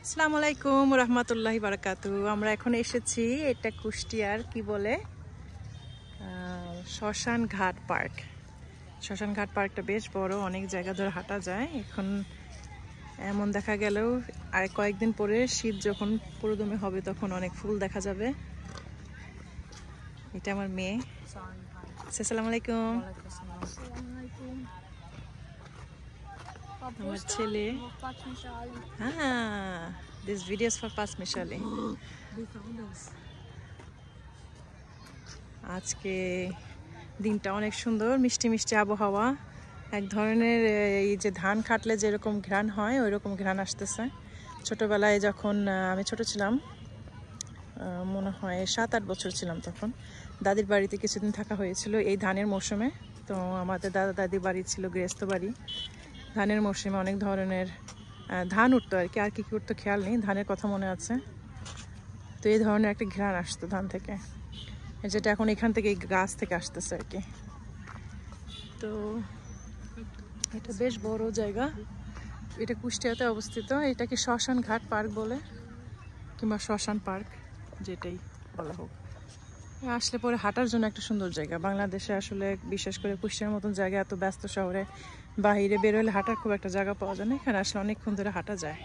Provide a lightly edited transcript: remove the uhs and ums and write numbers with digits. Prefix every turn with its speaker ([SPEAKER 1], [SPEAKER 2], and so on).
[SPEAKER 1] আসসালামু আলাইকুম রহমতুল্লাহি বারাকাতু। আমরা এখন এসেছি এটা কুষ্টিয়ার কি বলে শ্মশান ঘাট পার্ক। শ্মশান ঘাট পার্কটা বেশ বড়, অনেক জায়গা ধরে হাঁটা যায়। এখন এমন দেখা গেলেও আর কয়েকদিন পরে শীত যখন পুরোদমে হবে তখন অনেক ফুল দেখা যাবে। এটা আমার মেয়ে। আসসালামু আলাইকুম। আমার ছেলে। হ্যাঁ, this video is for Pasmish Ali. আজকে দিনটা অনেক সুন্দর, মিষ্টি মিষ্টি আবহাওয়া। এক ধরনের এই যে ধান কাটলে যেরকম ঘ্রাণ হয় ওই রকম ঘ্রাণ আসতেছে। ছোটবেলায় যখন আমি ছোট ছিলাম, মনে হয় 7-8 বছর ছিলাম, তখন দাদির বাড়িতে কিছুদিন থাকা হয়েছিল এই ধানের মৌসুমে। তো আমাদের দাদা দাদির বাড়ি ছিল গৃহস্থ বাড়ি। ধানের মৌসুমে অনেক ধরনের ধান উঠতো আর কি, আর কি কি উঠতো খেয়াল নেই, ধানের কথা মনে আছে। তো এই ধরনের একটা ঘ্রাণ আসতো ধান থেকে, যেটা এখন এখান থেকে এই গাছ থেকে আসতেছে আর কি। তো এটা বেশ বড় জায়গা, এটা কুষ্টিয়াতে অবস্থিত। এটাকে শ্মশান ঘাট পার্ক বলে, কিংবা শ্মশান পার্ক, যেটাই বলা হোক। আসলে পরে হাঁটার জন্য একটা সুন্দর জায়গা। বাংলাদেশে আসলে বিশেষ করে কুষ্টিয়ার মতন জায়গা, এত ব্যস্ত শহরে বাহিরে বেরোলে হাঁটার খুব একটা জায়গা পাওয়া যায় না। এখানে আসলে অনেকক্ষণ ধরে হাঁটা যায়।